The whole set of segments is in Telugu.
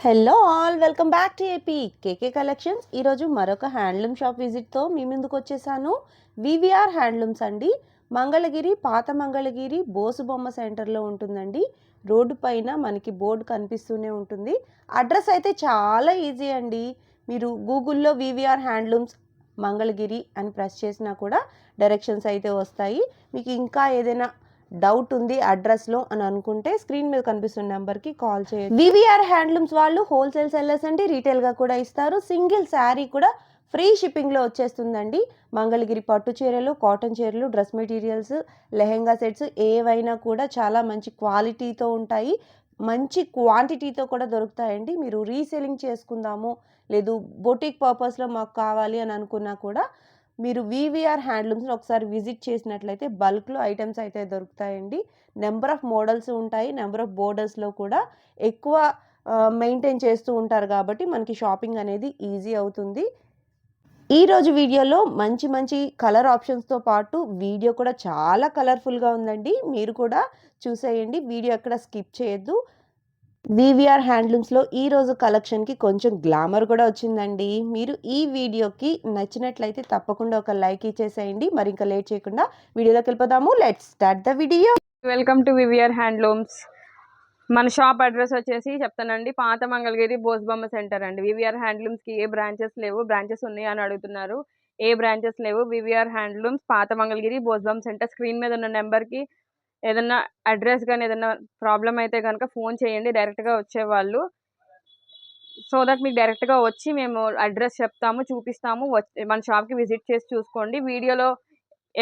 Hello all, welcome back to AP KK collections. ఈరోజు మరొక హ్యాండ్లూమ్ షాప్ విజిట్తో మీ ముందుకు వచ్చేసాను. వివిఆర్ హ్యాండ్లూమ్స్ అండి. మంగళగిరి, పాత మంగళగిరి బోసుబొమ్మ సెంటర్లో ఉంటుందండి. రోడ్డు పైన మనకి బోర్డు కనిపిస్తూనే ఉంటుంది. అడ్రస్ అయితే చాలా ఈజీ అండి. మీరు గూగుల్లో వివిఆర్ హ్యాండ్లూమ్స్ మంగళగిరి అని ప్రెస్ చేసినా కూడా డైరెక్షన్స్ అయితే వస్తాయి. మీకు ఇంకా ఏదైనా డౌట్ ఉంది అడ్రస్లో అని అనుకుంటే స్క్రీన్ మీద కనిపిస్తున్న నెంబర్కి కాల్ చేయండి. వివిఆర్ హ్యాండ్లూమ్స్ వాళ్ళు హోల్సేల్ సెల్లర్స్ అండి. రీటైల్గా కూడా ఇస్తారు. సింగిల్ శారీ కూడా ఫ్రీ షిప్పింగ్లో వచ్చేస్తుందండి. మంగళగిరి పట్టు చీరలు, కాటన్ చీరలు, డ్రెస్ మెటీరియల్స్, లెహెంగా సెట్స్ ఏవైనా కూడా చాలా మంచి క్వాలిటీతో ఉంటాయి. మంచి క్వాంటిటీతో కూడా దొరుకుతాయండి. మీరు రీసెల్లింగ్ చేసుకుందాము, లేదు బొటిక్ పర్పస్లో మాకు కావాలి అని అనుకున్నా కూడా మీరు వివిఆర్ హ్యాండ్లూమ్స్ని ఒకసారి విజిట్ చేసినట్లయితే బల్క్లో ఐటమ్స్ అయితే దొరుకుతాయండి. నెంబర్ ఆఫ్ మోడల్స్ ఉంటాయి. నెంబర్ ఆఫ్ బోర్డర్స్లో కూడా ఎక్కువ మెయింటైన్ చేస్తూ ఉంటారు కాబట్టి మనకి షాపింగ్ అనేది ఈజీ అవుతుంది. ఈరోజు వీడియోలో మంచి మంచి కలర్ ఆప్షన్స్తో పాటు వీడియో కూడా చాలా కలర్ఫుల్గా ఉందండి. మీరు కూడా చూసేయండి, వీడియో ఎక్కడ స్కిప్ చేయొద్దు. వివిఆర్ హ్యాండ్లూమ్స్లో ఈరోజు కలెక్షన్కి కొంచెం గ్లామర్ కూడా వచ్చిందండి. మీరు ఈ వీడియోకి నచ్చినట్లయితే తప్పకుండా ఒక లైక్ ఇచ్చేసేయండి. మరి ఇంకా లేట్ చేయకుండా వీడియోలోకి వెళ్ళిపోదాము. Let's start the video. Welcome to VVR handlooms. మన షాప్ అడ్రస్ వచ్చేసి చెప్తానండి, పాత మంగళగిరి బోస్బొమ్మ సెంటర్ అండి. వివిఆర్ హ్యాండ్లూమ్స్కి ఏ బ్రాంచెస్ లేవు, బ్రాంచెస్ ఉన్నాయి అని అడుగుతున్నారు. ఏ బ్రాంచెస్ లేవు. వివిఆర్ హ్యాండ్లూమ్స్ పాత మంగళగిరి బోస్బొమ్మ సెంటర్. స్క్రీన్ మీద ఉన్న నెంబర్కి ఏదన్నా అడ్రస్ కానీ ఏదన్నా ప్రాబ్లం అయితే కనుక ఫోన్ చేయండి, డైరెక్ట్గా వచ్చేవాళ్ళు. సో దట్ మీకు డైరెక్ట్గా వచ్చి మేము అడ్రస్ చెప్తాము, చూపిస్తాము. మన షాప్కి విజిట్ చేసి చూసుకోండి. వీడియోలో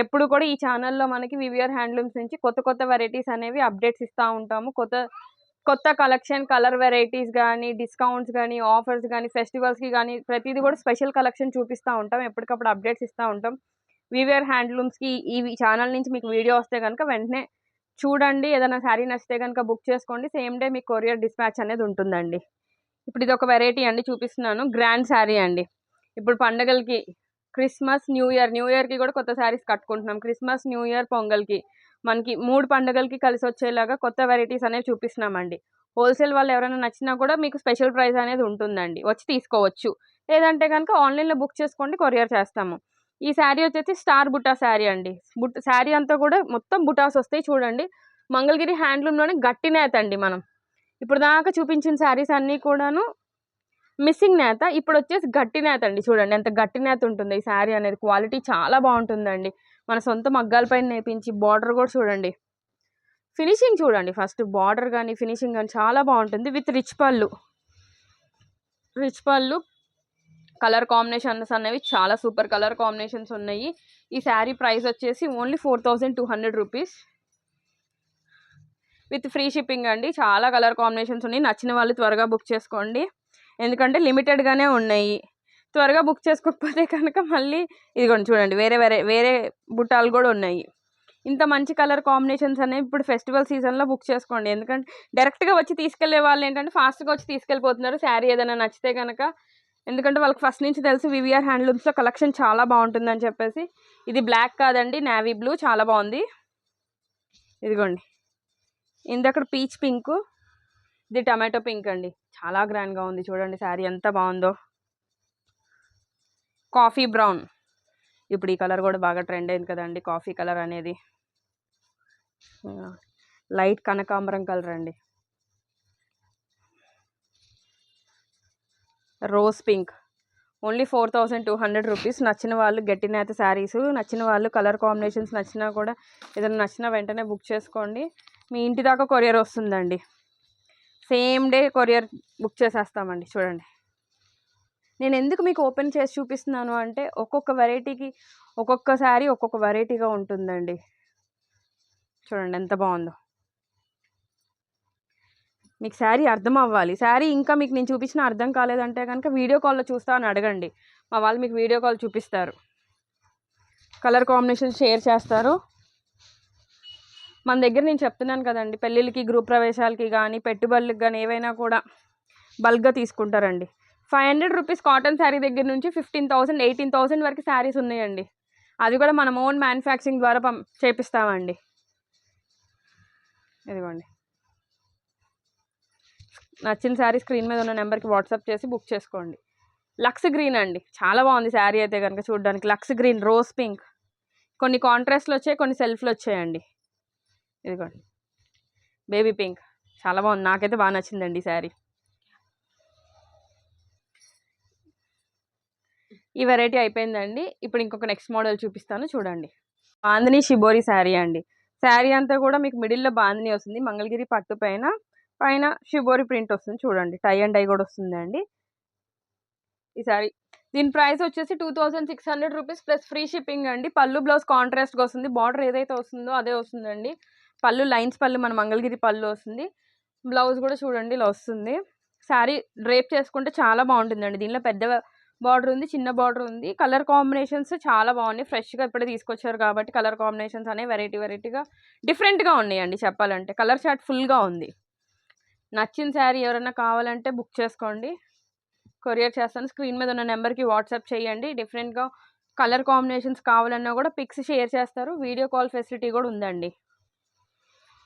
ఎప్పుడు కూడా ఈ ఛానల్లో మనకి వివిఆర్ హ్యాండ్లూమ్స్ నుంచి కొత్త కొత్త వెరైటీస్ అనేవి అప్డేట్స్ ఇస్తూ ఉంటాము. కొత్త కొత్త కలెక్షన్, కలర్ వెరైటీస్ కానీ, డిస్కౌంట్స్ కానీ, ఆఫర్స్ కానీ, ఫెస్టివల్స్కి కానీ ప్రతిదీ కూడా స్పెషల్ కలెక్షన్ చూపిస్తూ ఉంటాం. ఎప్పటికప్పుడు అప్డేట్స్ ఇస్తూ ఉంటాం. వివిఆర్ హ్యాండ్లూమ్స్కి ఈ ఛానల్ నుంచి మీకు వీడియో వస్తే కనుక వెంటనే చూడండి. ఏదైనా శారీ నచ్చితే కనుక బుక్ చేసుకోండి. సేమ్ డే మీకు కొరియర్ డిస్పాచ్ అనేది ఉంటుందండి. ఇప్పుడు ఇది ఒక వెరైటీ అండి, చూపిస్తున్నాను. గ్రాండ్ శారీ అండి. ఇప్పుడు పండగలకి క్రిస్మస్, న్యూ ఇయర్కి కూడా కొత్త శారీస్ కట్టుకుంటున్నాం. క్రిస్మస్, న్యూ ఇయర్, పొంగల్కి మనకి 3 పండుగలకి కలిసి వచ్చేలాగా కొత్త వెరైటీస్ అనేవి చూపిస్తున్నామండి. హోల్సేల్ వాళ్ళు ఎవరైనా నచ్చినా కూడా మీకు స్పెషల్ ప్రైస్ అనేది ఉంటుందండి, వచ్చి తీసుకోవచ్చు. లేదంటే కనుక ఆన్లైన్లో బుక్ చేసుకోండి, కొరియర్ చేస్తాము. ఈ శారీ వచ్చేసి స్టార్ బుటా శారీ అండి. శారీ అంతా కూడా మొత్తం బుటాస్ వస్తాయి. చూడండి, మంగళగిరి హ్యాండ్లూమ్లోనే గట్టి నేత అండి. మనం ఇప్పుడు దాకా చూపించిన శారీస్ అన్నీ కూడాను మిస్సింగ్ నేత, ఇప్పుడు వచ్చేసి గట్టి నేత అండి. చూడండి ఎంత గట్టి నేత ఉంటుంది ఈ శారీ అనేది. క్వాలిటీ చాలా బాగుంటుందండి. మన సొంత మగ్గాల పైన నేపించి బార్డర్ కూడా చూడండి, ఫినిషింగ్ చూడండి. ఫస్ట్ బార్డర్ కానీ ఫినిషింగ్ కానీ చాలా బాగుంటుంది. విత్ రిచ్ పళ్ళు కలర్ కాంబినేషన్స్ అనేవి చాలా సూపర్ కలర్ కాంబినేషన్స్ ఉన్నాయి. ఈ శారీ ప్రైస్ వచ్చేసి only 4200 rupees with free shipping అండి. చాలా కలర్ కాంబినేషన్స్ ఉన్నాయి. నచ్చిన వాళ్ళు త్వరగా బుక్ చేసుకోండి, ఎందుకంటే లిమిటెడ్గానే ఉన్నాయి. త్వరగా బుక్ చేసుకోకపోతే కనుక మళ్ళీ ఇదిగోండి చూడండి, వేరే బుట్టాలు కూడా ఉన్నాయి. ఇంత మంచి కలర్ కాంబినేషన్స్ అనేవి ఇప్పుడు ఫెస్టివల్ సీజన్లో బుక్ చేసుకోండి. ఎందుకంటే డైరెక్ట్గా వచ్చి తీసుకెళ్లే వాళ్ళు ఏంటంటే ఫాస్ట్గా వచ్చి తీసుకెళ్ళిపోతున్నారు శారీ ఏదైనా నచ్చితే కనుక. ఎందుకంటే వాళ్ళకి ఫస్ట్ నుంచి తెలుసు వివిఆర్ హ్యాండ్లూమ్స్లో కలెక్షన్ చాలా బాగుంటుందని చెప్పేసి. ఇది బ్లాక్ కాదండి, నేవీ బ్లూ, చాలా బాగుంది. ఇదిగోండి, ఇందక్కడ పీచ్ పింక్, ఇది టమాటో పింక్ అండి. చాలా గ్రాండ్గా ఉంది. చూడండి శారీ ఎంత బాగుందో. కాఫీ బ్రౌన్, ఇప్పుడు ఈ కలర్ కూడా బాగా ట్రెండ్ అయింది కదండి, కాఫీ కలర్ అనేది. లైట్ కనకాంబరం కలర్ అండి. Rose pink, only 4200 rupees. నచ్చిన వాళ్ళు గట్టి నేత శారీస్, నచ్చిన వాళ్ళు కలర్ కాంబినేషన్స్ నచ్చినా కూడా ఏదైనా నచ్చినా వెంటనే బుక్ చేసుకోండి. మీ ఇంటి దాకా కొరియర్ వస్తుందండి. సేమ్ డే కొరియర్ బుక్ చేసేస్తామండి. చూడండి, నేను ఎందుకు మీకు ఓపెన్ చేసి చూపిస్తున్నాను అంటే ఒక్కొక్క వెరైటీకి ఒక్కొక్క శారీ ఒక్కొక్క వెరైటీగా ఉంటుందండి. చూడండి ఎంత బాగుందో. మీకు శారీ అర్థం అవ్వాలి. శారీ ఇంకా మీకు నేను చూపించిన అర్థం కాలేదంటే కనుక వీడియో కాల్లో చూస్తా అని అడగండి, మా వాళ్ళు మీకు వీడియో కాల్ చూపిస్తారు, కలర్ కాంబినేషన్ షేర్ చేస్తారు. మన దగ్గర నేను చెప్తున్నాను కదండి, పెళ్ళిళ్ళకి, గ్రూప్ ప్రవేశాలకి కానీ, పెట్టుబడులకు కానీ ఏవైనా కూడా బల్క్గా తీసుకుంటారండి. 500 రూపీస్ కాటన్ శారీ దగ్గర నుంచి 15,000, 18,000 వరకు శారీస్ ఉన్నాయండి. అది కూడా మనం ఓన్ మ్యానుఫ్యాక్చరింగ్ ద్వారా చేపిస్తామండి. ఇదిగోండి, నచ్చిన శారీ స్క్రీన్ మీద ఉన్న నెంబర్కి వాట్సాప్ చేసి బుక్ చేసుకోండి. లక్స్ గ్రీన్ అండి, చాలా బాగుంది శారీ అయితే కనుక చూడడానికి. లక్స్ గ్రీన్, రోజ్ పింక్, కొన్ని కాంట్రాస్ట్లు వచ్చాయి, కొన్ని సెల్ఫ్లు వచ్చాయండి. ఇదిగోండి బేబీ పింక్, చాలా బాగుంది, నాకైతే బాగా నచ్చిందండి ఈ శారీ. ఈ వెరైటీ అయిపోయిందండి. ఇప్పుడు ఇంకొక నెక్స్ట్ మోడల్ చూపిస్తాను చూడండి. బాందిని షిబోరి శారీ అండి. శారీ అంతా కూడా మీకు మిడిల్లో బాందిని వస్తుంది, మంగళగిరి పట్టు పైన పైన షిబోరి ప్రింట్ వస్తుంది చూడండి. టై అండ్ డై కూడా వస్తుందండి ఈ శారీ. దీని ప్రైస్ వచ్చేసి 2600 రూపీస్ ప్లస్ ఫ్రీ షిప్పింగ్ అండి. పళ్ళు బ్లౌజ్ కాంట్రాస్ట్గా వస్తుంది, బార్డర్ ఏదైతే వస్తుందో అదే వస్తుందండి. పళ్ళు లైన్స్ పళ్ళు మన మంగళగిరి పళ్ళు వస్తుంది. బ్లౌజ్ కూడా చూడండి ఇలా వస్తుంది. శారీ డ్రేప్ చేసుకుంటే చాలా బాగుంటుందండి. దీనిలో పెద్ద బార్డర్ ఉంది, చిన్న బార్డర్ ఉంది. కలర్ కాంబినేషన్స్ చాలా బాగున్నాయి, ఫ్రెష్గా ఇప్పుడే తీసుకొచ్చారు కాబట్టి కలర్ కాంబినేషన్స్ అనేవి వెరైటీగా డిఫరెంట్గా ఉన్నాయండి. చెప్పాలంటే కలర్ చార్ట్ ఫుల్గా ఉంది. నచ్చిన శారీ ఎవరైనా కావాలంటే బుక్ చేసుకోండి, కొరియర్ చేస్తాను. స్క్రీన్ మీద ఉన్న నెంబర్కి వాట్సాప్ చేయండి. డిఫరెంట్గా కలర్ కాంబినేషన్స్ కావాలన్నా కూడా పిక్స్ షేర్ చేస్తారు. వీడియో కాల్ ఫెసిలిటీ కూడా ఉందండి.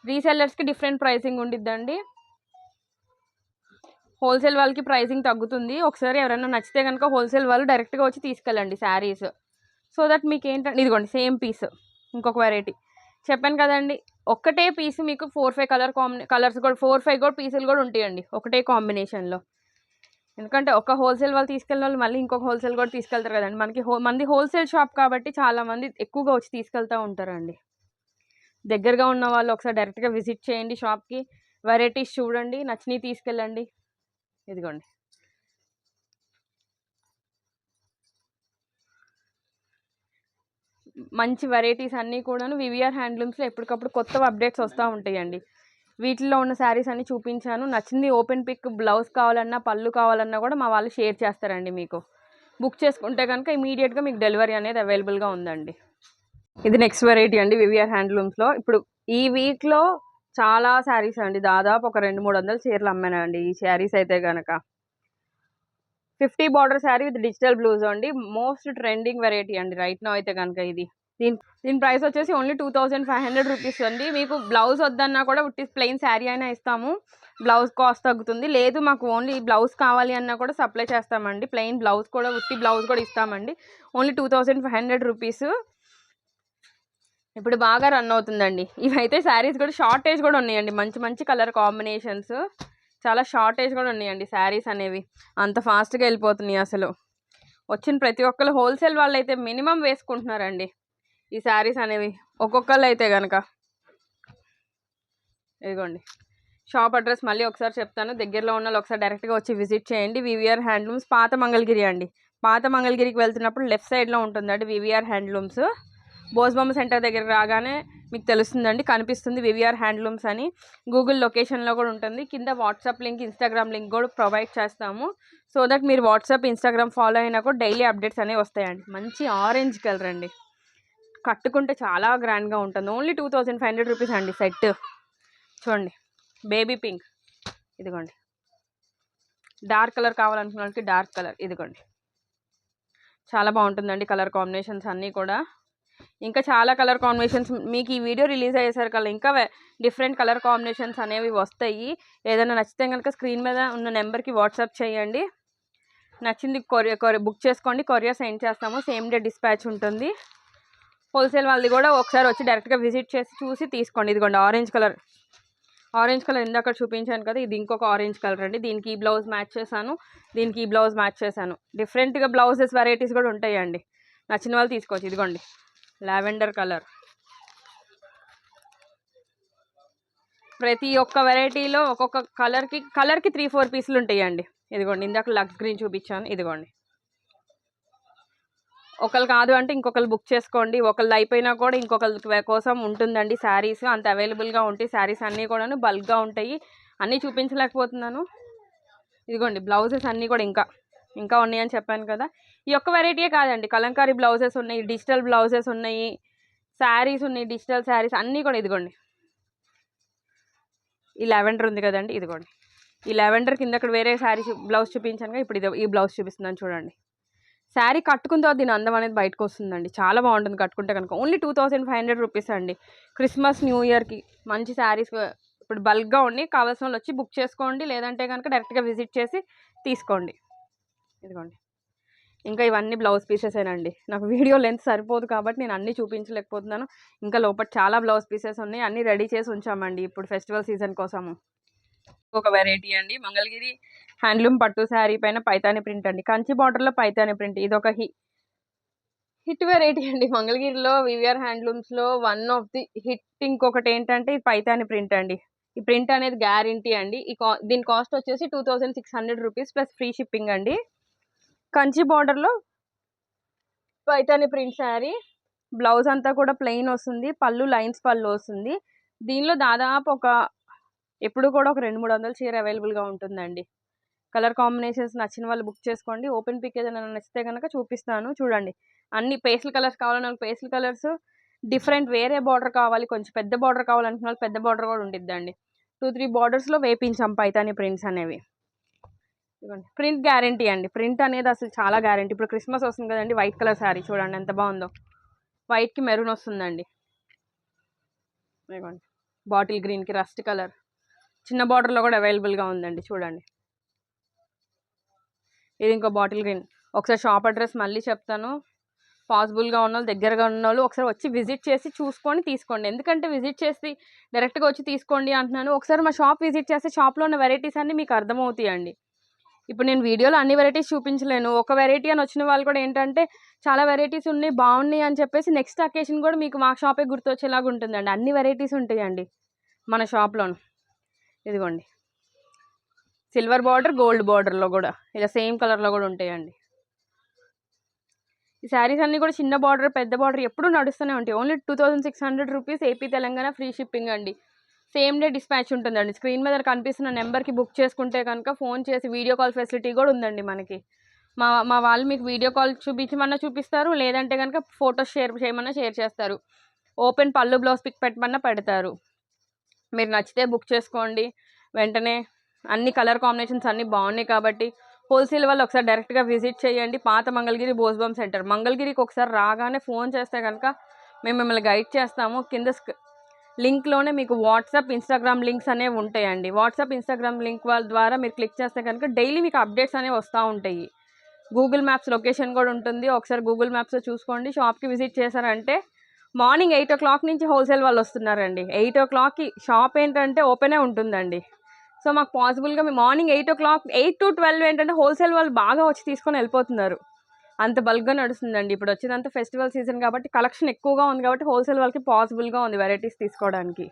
రీసెల్లర్స్కి డిఫరెంట్ ప్రైసింగ్ ఉండిద్దండి, హోల్సేల్ వాళ్ళకి ప్రైసింగ్ తగ్గుతుంది. ఒకసారి ఎవరైనా నచ్చితే కనుక హోల్సేల్ వాళ్ళు డైరెక్ట్గా వచ్చి తీసుకెళ్ళండి శారీస్. సో దట్ మీకు ఏంటంటే ఇదిగోండి సేమ్ పీస్ ఇంకొక వెరైటీ చెప్పాను కదండి. ఒక్కటే పీస్ మీకు 4-5 కలర్స్ కూడా 4-5 కూడా పీసులు కూడా ఉంటాయండి ఒకటే కాంబినేషన్లో. ఎందుకంటే ఒక హోల్సేల్ వాళ్ళు తీసుకెళ్ళిన వాళ్ళు మళ్ళీ ఇంకొక హోల్సేల్ కూడా తీసుకెళ్తారు కదండి. మంది హోల్సేల్ షాప్ కాబట్టి చాలామంది ఎక్కువగా వచ్చి తీసుకెళ్తూ ఉంటారండి. దగ్గరగా ఉన్న వాళ్ళు ఒకసారి డైరెక్ట్గా విజిట్ చేయండి షాప్కి, వెరైటీస్ చూడండి, నచ్చినవి తీసుకెళ్ళండి. ఇదిగోండి మంచి వెరైటీస్ అన్నీ కూడాను వివిఆర్ హ్యాండ్లూమ్స్లో ఎప్పటికప్పుడు కొత్త అప్డేట్స్ వస్తూ ఉంటాయండి. వీటిల్లో ఉన్న శారీస్ అన్నీ చూపించాను. నచ్చింది ఓపెన్ పిక్, బ్లౌజ్ కావాలన్నా పళ్ళు కావాలన్నా కూడా మా వాళ్ళు షేర్ చేస్తారండి. మీకు బుక్ చేసుకుంటే కనుక ఇమీడియట్గా మీకు డెలివరీ అనేది అవైలబుల్గా ఉందండి. ఇది నెక్స్ట్ వెరైటీ అండి వివిఆర్ హ్యాండ్లూమ్స్లో. ఇప్పుడు ఈ వీక్లో చాలా శారీస్ అండి, దాదాపు ఒక 200-300 చీరలు అమ్మానండి ఈ శారీస్ అయితే కనుక. 50 బార్డర్ శారీ విత్ డిజిటల్ బ్లూజ్ అండి, మోస్ట్ ట్రెండింగ్ వెరైటీ అండి రైట్ నో అయితే కనుక. దీని ప్రైస్ వచ్చేసి ఓన్లీ 2500 రూపీస్ అండి. మీకు బ్లౌజ్ వద్దన్నా కూడా ఉట్టి ప్లెయిన్ శారీ అయినా ఇస్తాము, బ్లౌజ్ కాస్ట్ తగ్గుతుంది. లేదు మాకు ఓన్లీ బ్లౌజ్ కావాలి అన్నా కూడా సప్లై చేస్తామండి, ప్లెయిన్ బ్లౌజ్ కూడా ఉట్టి బ్లౌజ్ కూడా ఇస్తామండి. Only 2500 rupees. ఇప్పుడు బాగా రన్ అవుతుందండి. ఇవైతే శారీస్ కూడా షార్టేజ్ కూడా ఉన్నాయండి, మంచి మంచి కలర్ కాంబినేషన్స్, చాలా షార్టేజ్ కూడా ఉన్నాయండి శారీస్ అనేవి. అంత ఫాస్ట్గా వెళ్ళిపోతున్నాయి అసలు. వచ్చిన ప్రతి ఒక్కరు హోల్సేల్ వాళ్ళు అయితే మినిమం వేసుకుంటున్నారండి ఈ శారీస్ అనేవి. ఒక్కొక్కళ్ళు అయితే కనుక ఇదిగోండి షాప్ అడ్రస్ మళ్ళీ ఒకసారి చెప్తాను. దగ్గరలో ఉన్న వాళ్ళు ఒకసారి డైరెక్ట్గా వచ్చి విజిట్ చేయండి. వివిఆర్ హ్యాండ్లూమ్స్ పాత మంగళగిరి అండి. పాత మంగళగిరికి వెళ్తున్నప్పుడు లెఫ్ట్ సైడ్లో ఉంటుందండి వివిఆర్ హ్యాండ్లూమ్స్. బోస్బొమ్మ సెంటర్ దగ్గర రాగానే మీకు తెలుస్తుందండి, కనిపిస్తుంది వివిఆర్ హ్యాండ్లూమ్స్ అని. గూగుల్ లొకేషన్లో కూడా ఉంటుంది. కింద వాట్సాప్ లింక్, ఇన్స్టాగ్రామ్ లింక్ కూడా ప్రొవైడ్ చేస్తాము. సో దట్ మీరు వాట్సాప్, ఇన్స్టాగ్రామ్ ఫాలో అయినా కూడా డైలీ అప్డేట్స్ అనేవి వస్తాయండి. మంచి ఆరెంజ్ కలర్ అండి, కట్టుకుంటే చాలా గ్రాండ్గా ఉంటుంది. ఓన్లీ 2500 రూపీస్ అండి సెట్. చూడండి బేబీ పింక్, ఇదిగోండి డార్క్ కలర్ కావాలనుకున్న వాళ్ళకి డార్క్ కలర్, ఇదిగోండి చాలా బాగుంటుందండి కలర్ కాంబినేషన్స్ అన్నీ కూడా. ఇంకా చాలా కలర్ కాంబినేషన్స్ మీకు ఈ వీడియో రిలీజ్ అయ్యేసరికల్లా ఇంకా డిఫరెంట్ కలర్ కాంబినేషన్స్ అనేవి వస్తాయి. ఏదైనా నచ్చితే కనుక స్క్రీన్ మీద ఉన్న నెంబర్కి వాట్సాప్ చేయండి. నచ్చింది కొరియర్ బుక్ చేసుకోండి, కొరియర్ సెండ్ చేస్తాము. సేమ్ డే డిస్పాచ్ ఉంటుంది. హోల్సేల్ వాళ్ళది కూడా ఒకసారి వచ్చి డైరెక్ట్గా విజిట్ చేసి చూసి తీసుకోండి. ఇదిగోండి ఆరెంజ్ కలర్ ఇందాక చూపించాను కదా, ఇది ఇంకొక ఆరెంజ్ కలర్ అండి. దీనికి ఈ బ్లౌజ్ మ్యాచ్ చేశాను, దీనికి ఈ బ్లౌజ్ మ్యాచ్ చేశాను. డిఫరెంట్గా బ్లౌజెస్ వెరైటీస్ కూడా ఉంటాయండి, నచ్చిన వాళ్ళు తీసుకోవచ్చు. ఇదిగోండి లావెండర్ కలర్, ప్రతి ఒక్క వెరైటీలో ఒక్కొక్క కలర్కి 3-4 పీసులు ఉంటాయండి. ఇదిగోండి ఇందాక లక్స్ గ్రీన్ చూపించాను, ఇదిగోండి. ఒకళ్ళు కాదు అంటే ఇంకొకరు బుక్ చేసుకోండి, ఒకళ్ళు అయిపోయినా కూడా ఇంకొకరి కోసం ఉంటుందండి శారీస్. అంత అవైలబుల్గా ఉంటాయి శారీస్ అన్నీ కూడాను, బల్క్గా ఉంటాయి. అన్నీ చూపించలేకపోతున్నాను. ఇదిగోండి బ్లౌజెస్ అన్నీ కూడా ఇంకా ఉన్నాయని చెప్పాను కదా. ఈ ఒక్క వెరైటీయే కాదండి, కలంకారీ బ్లౌజెస్ ఉన్నాయి, డిజిటల్ బ్లౌజెస్ ఉన్నాయి, శారీస్ ఉన్నాయి, డిజిటల్ శారీస్ అన్నీ కూడా. ఇదిగోండి ఈ లావెండర్ ఉంది కదండి, ఇదిగోండి ఈ లావెండర్ కింద అక్కడ వేరే శారీ బ్లౌజ్ చూపించాను, ఇప్పుడు ఈ బ్లౌజ్ చూపిస్తున్నాను చూడండి. శారీ కట్టుకున్న తర్వాత దీని అందం అనేది బయటకు వస్తుందండి, చాలా బాగుంటుంది కట్టుకుంటే కనుక. ఓన్లీ 2500 రూపీస్ అండి. క్రిస్మస్, న్యూ ఇయర్కి మంచి శారీస్ ఇప్పుడు బల్క్గా ఉండి కావాల్సిన వాళ్ళు వచ్చి బుక్ చేసుకోండి, లేదంటే కనుక డైరెక్ట్గా విజిట్ చేసి తీసుకోండి. ఇదిగోండి, ఇంకా ఇవన్నీ బ్లౌజ్ పీసెసేనండి. నాకు వీడియో లెంత్ సరిపోదు కాబట్టి నేను అన్నీ చూపించలేకపోతున్నాను. ఇంకా లోపల చాలా బ్లౌజ్ పీసెస్ ఉన్నాయి, అన్నీ రెడీ చేసి ఉంచామండి ఇప్పుడు ఫెస్టివల్ సీజన్ కోసము. ఒక వెరైటీ అండి, మంగళగిరి హ్యాండ్లూమ్ పట్టు శారీ పైన పైతాని ప్రింట్ అండి, కంచి బార్డర్లో పైతాని ప్రింట్. ఇది ఒక హిట్ వెరైటీ అండి మంగళగిరిలో. వివిఆర్ హ్యాండ్లూమ్స్లో వన్ ఆఫ్ ది హిట్. ఇంకొకటి ఏంటంటే ఇది పైతాని ప్రింట్ అండి. ఈ ప్రింట్ అనేది గ్యారంటీ అండి. దీని కాస్ట్ వచ్చేసి 2600 రూపీస్ ప్లస్ ఫ్రీ షిప్పింగ్ అండి. కంచి బార్డర్లో పైతాని ప్రింట్ శారీ, బ్లౌజ్ అంతా కూడా ప్లెయిన్ వస్తుంది, పళ్ళు లైన్స్ పళ్ళు వస్తుంది. దీనిలో దాదాపు ఎప్పుడు కూడా ఒక 200-300 చీర అవైలబుల్గా ఉంటుందండి. కలర్ కాంబినేషన్స్ నచ్చిన వాళ్ళు బుక్ చేసుకోండి. ఓపెన్ పిక్ ఏదైనా నచ్చితే కనుక చూపిస్తాను చూడండి. అన్ని పేస్టల్ కలర్స్ కావాలన్న వాళ్ళకి పేస్టల్ కలర్స్, డిఫరెంట్ వేరే బార్డర్ కావాలి, కొంచెం పెద్ద బార్డర్ కావాలనుకున్న వాళ్ళు పెద్ద బార్డర్ కూడా ఉండిద్దండి. 2-3 బార్డర్స్లో వేపించాం పైతాని ప్రింట్స్ అనేవి. ఇదిగోండి, ప్రింట్ గ్యారంటీ అండి. ప్రింట్ అనేది అసలు చాలా గ్యారంటీ. ఇప్పుడు క్రిస్మస్ వస్తుంది కదండి, వైట్ కలర్ శారీ చూడండి ఎంత బాగుందో. వైట్కి మెరూన్ వస్తుందండి. ఇదిగోండి, బాటిల్ గ్రీన్కి రస్ట్ కలర్, చిన్న బార్డర్లో కూడా అవైలబుల్గా ఉందండి చూడండి. ఇది ఇంకో బాటిల్ గ్రీన్. ఒకసారి షాప్ అడ్రస్ మళ్ళీ చెప్తాను. పాసిబుల్గా ఉన్న వాళ్ళు, దగ్గరగా ఉన్న వాళ్ళు ఒకసారి వచ్చి విజిట్ చేసి చూసుకొని తీసుకోండి. ఎందుకంటే విజిట్ చేసి డైరెక్ట్గా వచ్చి తీసుకోండి అంటున్నాను. ఒకసారి మా షాప్ విజిట్ చేస్తే షాప్లో ఉన్న వెరైటీస్ అన్నీ మీకు అర్థమవుతాయండి. ఇప్పుడు నేను వీడియోలో అన్ని వెరైటీస్ చూపించలేను. ఒక వెరైటీ అని వచ్చిన వాళ్ళు కూడా ఏంటంటే చాలా వెరైటీస్ ఉన్నాయి, బాగున్నాయి అని చెప్పేసి నెక్స్ట్ అకేషన్ కూడా మీకు మా షాపే గుర్తొచ్చేలాగా ఉంటుందండి. అన్ని వెరైటీస్ ఉంటాయండి మన షాప్లోను. ఇదిగోండి, సిల్వర్ బార్డర్, గోల్డ్ బార్డర్లో కూడా ఇలా సేమ్ కలర్లో కూడా ఉంటాయండి. ఈ శారీస్ అన్నీ కూడా చిన్న బార్డర్ పెద్ద బార్డర్ ఎప్పుడూ నడుస్తూనే ఉంటాయి. Only 2600 rupees AP Telangana free shipping అండి. సేమ్ డే డిస్పాచ్ ఉంటుందండి. స్క్రీన్ మీద కనిపిస్తున్న నెంబర్కి బుక్ చేసుకుంటే కనుక ఫోన్ చేసి వీడియో కాల్ ఫెసిలిటీ కూడా ఉందండి మనకి. మా వాళ్ళు మీకు వీడియో కాల్ చూపించమన్నా చూపిస్తారు, లేదంటే కనుక ఫొటోస్ షేర్ చేయమన్నా షేర్ చేస్తారు. ఓపెన్ పళ్ళు బ్లౌజ్ పిక్ పెట్టమన్నా పెడతారు. మీరు నచ్చితే బుక్ చేసుకోండి వెంటనే. అన్ని కలర్ కాంబినేషన్స్ అన్నీ బాగున్నాయి కాబట్టి హోల్సేల్ వాళ్ళు ఒకసారి డైరెక్ట్గా విజిట్ చేయండి. పాత మంగళగిరి బోస్బమ్ సెంటర్. మంగళగిరికి ఒకసారి రాగానే ఫోన్ చేస్తే కనుక మేము మిమ్మల్ని గైడ్ చేస్తాము. కింద లింక్లోనే మీకు వాట్సాప్, ఇన్స్టాగ్రామ్ లింక్స్ అనేవి ఉంటాయండి. వాట్సాప్, ఇన్స్టాగ్రామ్ లింక్ వాళ్ళ ద్వారా మీరు క్లిక్ చేస్తే కనుక డైలీ మీకు అప్డేట్స్ అనేవి వస్తూ ఉంటాయి. గూగుల్ మ్యాప్స్ లొకేషన్ కూడా ఉంటుంది. ఒకసారి గూగుల్ మ్యాప్స్లో చూసుకోండి. షాప్కి విజిట్ చేశారంటే మార్నింగ్ 8 o'clock నుంచి హోల్సేల్ వాళ్ళు వస్తున్నారండి. 8 o'clockకి షాప్ ఏంటంటే ఓపెనే ఉంటుందండి. సో మాకు పాసిబుల్గా మీ మార్నింగ్ 8 o'clock 8 to 12 ఏంటంటే హోల్సేల్ వాళ్ళు బాగా వచ్చి తీసుకొని వెళ్ళిపోతున్నారు. అంత బల్క్గా నడుస్తుందండి. ఇప్పుడు వచ్చేదంతా ఫెస్టివల్ సీజన్ కాబట్టి కలెక్షన్ ఎక్కువగా ఉంది కాబట్టి హోల్సేల్ వాళ్ళకి పాసిబుల్గా ఉంది వెరైటీస్ తీసుకోవడానికి.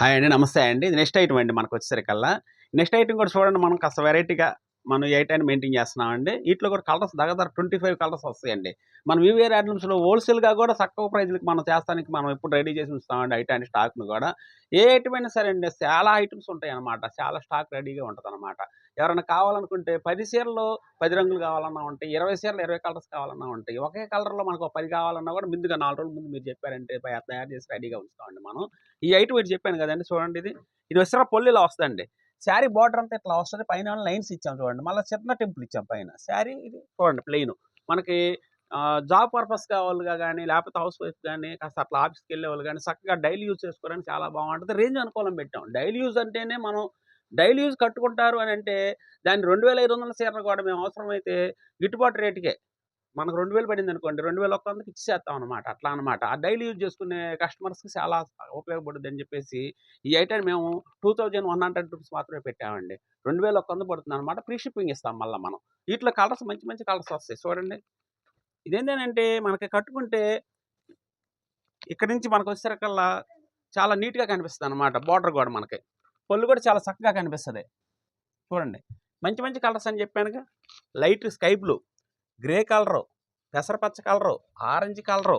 హాయ్ అండి, నమస్తే అండి. ఇది నెక్స్ట్ ఐటమ్ అండి. మనకు వచ్చేసరికల్లా నెక్స్ట్ ఐటమ్ కూడా చూడండి. మనం కాస్త వెరైటీగా మనం ఈ ఐటాన్ని మెయింటైన్ చేస్తున్నామండి. వీటిలో కూడా కలర్స్ దగ్గర 25 కలర్స్ వస్తాయండి. మనం వివిఆర్ హ్యాండ్లూమ్స్లో హోల్సేల్గా కూడా తక్కువ ప్రైజ్లకి మనం చేస్తానికి మనం ఎప్పుడు రెడీ చేసి ఉంచుతామండి. ఐటాన్ని స్టాక్ను కూడా ఏ ఐటమ్ అయినా సరే అండి, చాలా ఐటమ్స్ ఉంటాయి అన్నమాట. చాలా స్టాక్ రెడీగా ఉంటుంది అనమాట. ఎవరైనా కావాలనుకుంటే 10 చీరలు 10 రంగులు కావాలన్నా ఉంటాయి, 20 చీరలు 20 కలర్స్ కావాలన్నా ఉంటాయి. ఒకే కలర్లో మనకు 10 కావాలన్నా కూడా ముందుగా 4 రోజుల ముందు మీరు చెప్పారంటే తయారు చేసి రెడీగా ఉంచుతామండి మనం. ఈ ఐటమ్ ఇటు చెప్పాను కదండి, చూడండి. ఇది వచ్చేసరికి పొల్లు ఇలా వస్తుందండి. శారీ బార్డర్ అంతా ఇట్లా వస్తుంది. పైన లైన్స్ ఇచ్చాం చూడండి. మళ్ళీ చిన్న టెంపుల్ ఇచ్చాం పైన. శారీ ఇది చూడండి ప్లెయిన్. మనకి జాబ్ పర్పస్ కావాలిగా కానీ, లేకపోతే హౌస్ వైఫ్ కానీ, కాస్త అట్లా ఆఫీస్కి వెళ్ళే వాళ్ళు కానీ చక్కగా డైలీ యూజ్ చేసుకోవడానికి చాలా బాగుంటుంది. రేంజ్ అనుకూలం పెట్టాం. డైలీ యూజ్ అంటేనే మనం డైలీ యూజ్ కట్టుకుంటారు అని అంటే దాన్ని 2500 చీరలు కూడా మేము అవసరమైతే గిట్టుబాటు రేటుకే మనకు 2000 పడింది అనుకోండి, 2100కి ఇచ్చేస్తాం అనమాట. అట్లా అనమాట. ఆ డైలీ యూజ్ చేసుకునే కస్టమర్స్కి చాలా ఉపయోగపడుతుంది అని చెప్పేసి ఈ ఐటమ్ మేము 2100 రూపీస్ మాత్రమే పెట్టామండి. 2100 పడుతుంది అనమాట. ఫ్రీ షిప్పింగ్ ఇస్తాం మళ్ళీ మనం. వీటిలో కలర్స్ మంచి మంచి కలర్స్ వస్తాయి చూడండి. ఇదేంటంటే మనకి కట్టుకుంటే ఇక్కడ నుంచి మనకు వచ్చేసరికల్లా చాలా నీట్గా కనిపిస్తుంది అనమాట. బార్డర్ కూడా మనకి పళ్ళు కూడా చాలా చక్కగా కనిపిస్తుంది చూడండి. మంచి మంచి కలర్స్ అని చెప్పానుగా. Light sky blue, grey colour, పెసరపచ్చ కలరు, ఆరెంజ్ కలరు,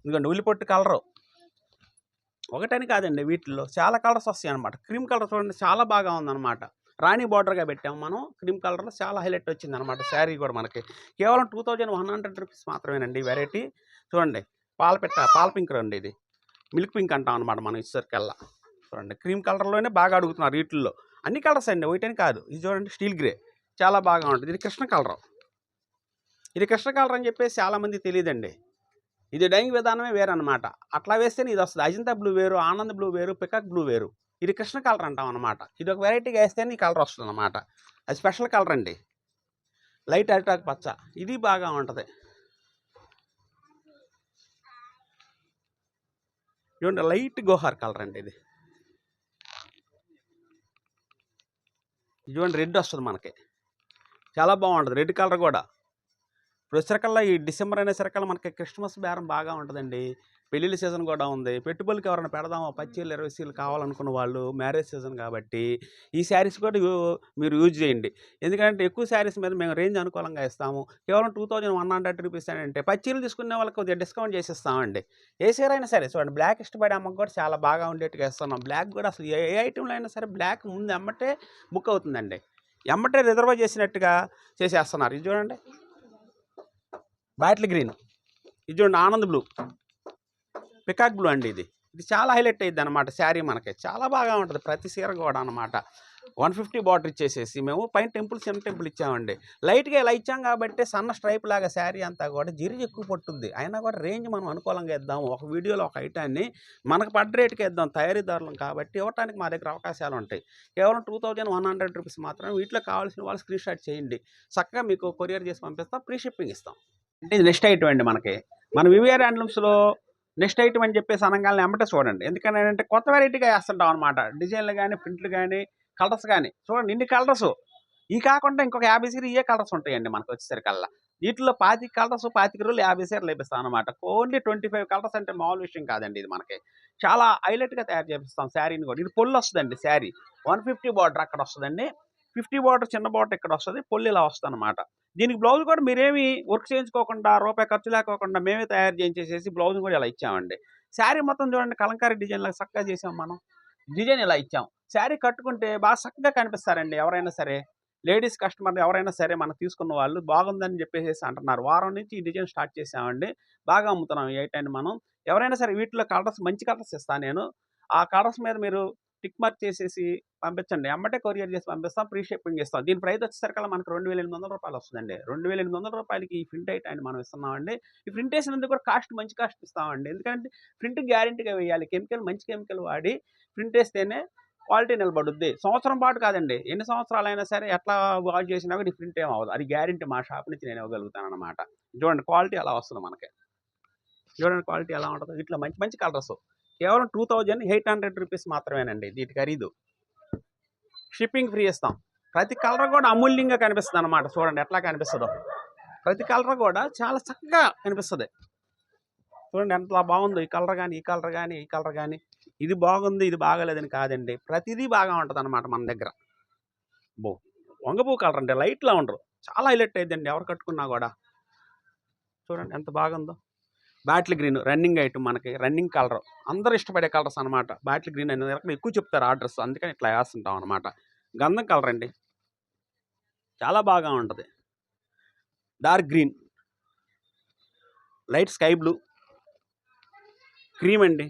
ఇదిగోండి ఉల్లిపొట్టు కలరు. ఒకటని కాదండి, వీటిల్లో చాలా కలర్స్ వస్తాయి అనమాట. క్రీమ్ కలర్ చూడండి, చాలా బాగా ఉందన్నమాట. రాణి బార్డర్గా పెట్టాము మనం. క్రీమ్ కలర్లో చాలా హైలైట్ వచ్చింది అనమాట. శారీ కూడా మనకి కేవలం 2100 రూపీస్ మాత్రమేనండి. వెరైటీ చూడండి. పాల పింక్ రండి. ఇది మిల్క్ పింక్ అంటాం అనమాట మనం ఇచ్చరికల్లా. చూడండి, క్రీమ్ కలర్లోనే బాగా అడుగుతున్నారు. వీటిల్లో అన్ని కలర్స్ అండి, ఒకటని కాదు. ఇది చూడండి స్టీల్ గ్రే, చాలా బాగా ఉంటుంది. ఇది కృష్ణ కలర్. ఇది కృష్ణ కలర్ అని చెప్పేసి చాలామంది తెలియదండి. ఇది డైయింగ్ విధానమే వేరనమాట. అట్లా వేస్తేనే ఇది వస్తుంది. అజంతా బ్లూ వేరు, ఆనంద్ బ్లూ వేరు, పికాక్ బ్లూ వేరు. ఇది కృష్ణ కలర్ అంటాం అనమాట. ఇది ఒక వెరైటీగా వేస్తేనే ఈ కలర్ వస్తుంది అనమాట. అది స్పెషల్ కలర్ అండి. లైట్ అరిటాకు పచ్చ ఇది బాగా ఉంటుంది. చూడండి లైట్ గోహార్ కలర్ అండి ఇది. చూడండి రెడ్ వస్తుంది మనకి, చాలా బాగుంటుంది రెడ్ కలర్ కూడా. ఇప్పుడు వచ్చేసరికల్లా ఈ డిసెంబర్ అనేసరికల్లా మనకి క్రిస్మస్ బేరం బాగా ఉంటుందండి. పెళ్ళిళ్ళ సీజన్ కూడా ఉంది. పెట్టుబడులకి ఎవరైనా పెడదామా 10 చీరలు 20 చీరలు కావాలనుకున్న వాళ్ళు, మ్యారేజ్ సీజన్ కాబట్టి ఈ శారీస్ కూడా మీరు యూజ్ చేయండి. ఎందుకంటే ఎక్కువ శారీస్ మీద మేము రేంజ్ అనుకూలంగా ఇస్తాము. కేవలం 2100 రూపీస్ అంటే 10 చీరలు తీసుకునే వాళ్ళకి కొద్దిగా డిస్కౌంట్ చేసి ఇస్తామండి. ఏ చీర అయినా సరే చూడండి, బ్లాక్ ఇష్టపడే అమ్మకు కూడా చాలా బాగా ఉండేట్టుగా ఇస్తున్నాం. బ్లాక్ కూడా అసలు ఏ ఐటెంలో అయినా సరే బ్లాక్ ముందు ఎమ్మటే బుక్ అవుతుందండి. ఎమ్మటే రిజర్వ్ చేసినట్టుగా చేసేస్తున్నారు. ఇది చూడండి బాటిల్ గ్రీన్, ఇది చూడండి ఆనంద్ బ్లూ, పికాక్ బ్లూ అండి. ఇది చాలా హైలైట్ అయ్యిద్ది అనమాట. శారీ మనకి చాలా బాగా ఉంటుంది ప్రతి చీర కూడా అనమాట. 150 బార్డర్ ఇచ్చేసేసి మేము పైన టెంపుల్ చిన్న టెంపుల్ ఇచ్చామండి. లైట్గా ఇలా ఇచ్చాం కాబట్టి సన్న స్ట్రైప్ లాగా శారీ అంతా కూడా జిరి ఎక్కువ పట్టుద్ది. అయినా కూడా రేంజ్ మనం అనుకూలంగా ఇద్దాము. ఒక వీడియోలో ఒక ఐటాన్ని మనకు పడ్డ రేటుకి ఇద్దాం, తయారీదారులం కాబట్టి ఇవ్వడానికి మా దగ్గర అవకాశాలు ఉంటాయి. కేవలం 2100 రూపీస్ మాత్రమే. వీటిలో కావాల్సిన వాళ్ళు స్క్రీన్ షాట్ చేయండి, చక్కగా మీకు కొరియర్ చేసి పంపిస్తాం, ఫ్రీ షిప్పింగ్ ఇస్తాం. అంటే ఇది నెక్స్ట్ ఐటమ్ అండి మనకి. మన వివిఆర్ హ్యాండ్లూమ్స్లో నెక్స్ట్ ఐటమ్ అని చెప్పేసి అనగానే ఎమ్మటే చూడండి. ఎందుకంటే కొత్త వెరైటీగా వేస్తుంటాం అనమాట. డిజైన్లు కానీ, ప్రింట్లు కానీ, కలర్స్ కానీ చూడండి ఇన్ని కలర్స్. ఈ కాకుండా ఇంకొక 50 సీరీ ఇవే కలర్స్ ఉంటాయండి మనకు వచ్చేసరికల్లా. వీటిలో 25 కలర్స్ 25 రోజులు 50 సీరలు వేపిస్తాం అనమాట. ఓన్లీ 25 కలర్స్ అంటే మామూలు విషయం కాదండి. ఇది మనకి చాలా హైలైట్గా తయారు చేపిస్తాం శారీని కూడా. ఇది పొల్లు వస్తుందండి శారీ. 150 బార్డర్ అక్కడ వస్తుందండి, 50 బార్డర్ చిన్న బార్డర్ ఇక్కడ వస్తుంది, పొల్లు ఇలా వస్తుంది అనమాట. దీనికి బ్లౌజ్ కూడా మీరేమి వర్క్ చేయించుకోకుండా, రూపాయి ఖర్చు లేకోకుండా మేమే తయారు చేయించేసేసి బ్లౌజ్ కూడా ఇలా ఇచ్చామండి. శారీ మొత్తం చూడండి కలంకారీ డిజైన్లకు చక్కగా చేసాం మనం. డిజైన్ ఇలా ఇచ్చాం. శారీ కట్టుకుంటే బాగా చక్కగా కనిపిస్తారండి ఎవరైనా సరే. లేడీస్ కస్టమర్లు ఎవరైనా సరే మనం తీసుకున్న వాళ్ళు బాగుందని చెప్పేసి అంటున్నారు. వారం నుంచి ఈ డిజైన్ స్టార్ట్ చేసామండి. బాగా అమ్ముతున్నాం ఈ ఐటాన్ని మనం. ఎవరైనా సరే వీటిలో కలర్స్ మంచి కలర్స్ ఇస్తాను నేను. ఆ కలర్స్ మీద మీరు టిక్ మార్క్ చేసేసి పంపించండి, ఎమ్మటే కొరియర్ చేసి పంపిస్తాం, ఫ్రీ షిప్పింగ్ ఇస్తాం. దీని ప్రైస్ వచ్చేసరికల్లా మనకు 2800 రూపాయలు వస్తుందండి. 2800 రూపాయలకి ఈ ప్రింట్ ఐటాన్ని మనం ఇస్తున్నామండి. ఈ ప్రింట్ వేసినందుకు కూడా మంచి కాస్ట్ ఇస్తామండి. ఎందుకంటే ప్రింట్ గ్యారెంటీగా వేయాలి. మంచి కెమికల్ వాడి ప్రింట్ వేస్తేనే క్వాలిటీ నిలబడుద్ది. సంవత్సరం పాటు కాదండి, ఎన్ని సంవత్సరాలైనా సరే ఎట్లా వాష్ చేసినా కూడా ఈ ప్రింట్ ఏం అవ్వదు. అది గ్యారెంటీ మా షాప్ నుంచి నేను ఇవ్వగలుగుతాను అనమాట. చూడండి క్వాలిటీ అలా వస్తుంది మనకి. చూడండి క్వాలిటీ ఎలా ఉంటుందో. ఇట్లా మంచి మంచి కలర్స్ కేవలం 2800 రూపీస్ మాత్రమేనండి వీటి ఖరీదు. షిప్పింగ్ ఫ్రీ ఇస్తాం. ప్రతి కలర్ కూడా అమూల్యంగా కనిపిస్తుంది అనమాట. చూడండి ఎట్లా కనిపిస్తుందో. ప్రతి కలర్ కూడా చాలా చక్కగా కనిపిస్తుంది. చూడండి ఎంత బాగుందో. ఈ కలర్ కానీ, ఈ కలర్ కానీ, ఈ కలర్ కానీ, ఇది బాగుంది ఇది బాగాలేదని కాదండి, ప్రతిదీ బాగా ఉంటుంది అనమాట మన దగ్గర. వంగపూ కలర్ అంటే లైట్లా ఉండరు, చాలా హైలైట్ అయ్యిందండి ఎవరు కట్టుకున్నా కూడా. చూడండి ఎంత బాగుందో. బాటిల్ గ్రీన్ రన్నింగ్ ఐటమ్ మనకి, రన్నింగ్ కలర్, అందరూ ఇష్టపడే కలర్స్ అనమాట. బాటిల్ గ్రీన్ అనేది ఎక్కువ చెప్తారు ఆర్డర్స్, అందుకని ఇట్లా వేస్తుంటాం అనమాట. గంధం కలర్ అండి, చాలా బాగా ఉంటుంది. Dark green, light sky blue, cream అండి.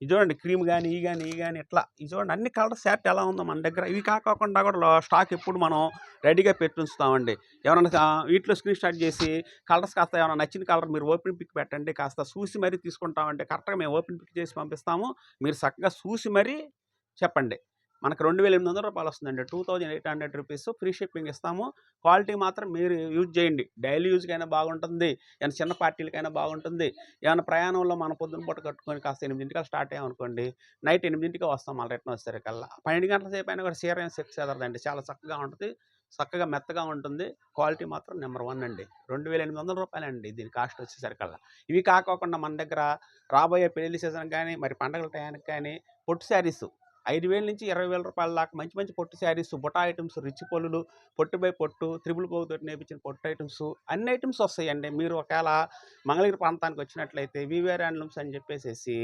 ఇది చూడండి క్రీమ్ కానీ, ఈ కానీ ఇట్లా ఇది చూడండి అన్ని కలర్ సెట్ ఎలా ఉందో మన దగ్గర. ఇవి కాకుండా కూడా స్టాక్ ఎప్పుడు మనం రెడీగా పెట్టి ఉంచుతామండి. ఎవరైనా వీటిలో స్క్రీన్ షాట్ చేసి కలర్స్ కాస్త ఏమైనా నచ్చిన కలర్ మీరు ఓపెన్ పిక్ పెట్టండి, కాస్త చూసి మరీ తీసుకుంటామంటే కరెక్ట్గా మేము ఓపెన్ పిక్ చేసి పంపిస్తాము. మీరు చక్కగా చూసి మరీ చెప్పండి. మనకు 2800 రూపాయలు వస్తుందండి. 2800 రూపీస్ ఫ్రీ షిప్పింగ్ ఇస్తాము. క్వాలిటీ మాత్రం మీరు యూజ్ చేయండి. డైలీ యూజ్కైనా బాగుంటుంది, ఏమైనా చిన్న పార్టీలకైనా బాగుంటుంది. ఏమైనా ప్రయాణంలో మన పొద్దున పూట కట్టుకొని కాస్త 8 స్టార్ట్ అయ్యామనుకోండి, నైట్ 8 వస్తాం మళ్ళీ రిటర్న్ వచ్చేసరికల్లా. 12 గంటల సేపు అయినా కూడా చీర ఏం సెక్స్ ఎదరదండి, చాలా చక్కగా ఉంటుంది, చక్కగా మెత్తగా ఉంటుంది. క్వాలిటీ మాత్రం నెంబర్ 1 అండి. 2800 రూపాయలండి దీని కాస్ట్ వచ్చేసరికల్లా. ఇవి కాకుండా మన దగ్గర రాబోయే పెళ్లి సీజన్ కానీ, మరి పండగల టయానికి కానీ పొట్టు శారీస్ 5000 నుంచి 20,000 రూపాయల దాకా మంచి మంచి పొట్టు శారీస్, బుటా ఐటమ్స్, రిచ్ పొల్లులు, పొట్టు బై పొట్టు, త్రిబుల్ పోగుతో నేర్పించిన పొట్టు ఐటమ్స్, అన్ని ఐటమ్స్ వస్తాయండి. మీరు ఒకవేళ మంగళగిరి ప్రాంతానికి వచ్చినట్లయితే వివిఆర్ హ్యాండ్లూమ్స్ అని చెప్పేసి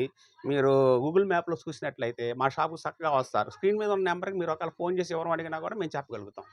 మీరు గూగుల్ మ్యాప్లో చూసినట్లయితే మా షాపు చక్కగా వస్తారు. స్క్రీన్ మీద ఉన్న నెంబర్కి మీరు ఒకవేళ ఫోన్ చేసి ఎవరు అడిగినా కూడా మేము చెప్పగలుగుతాం.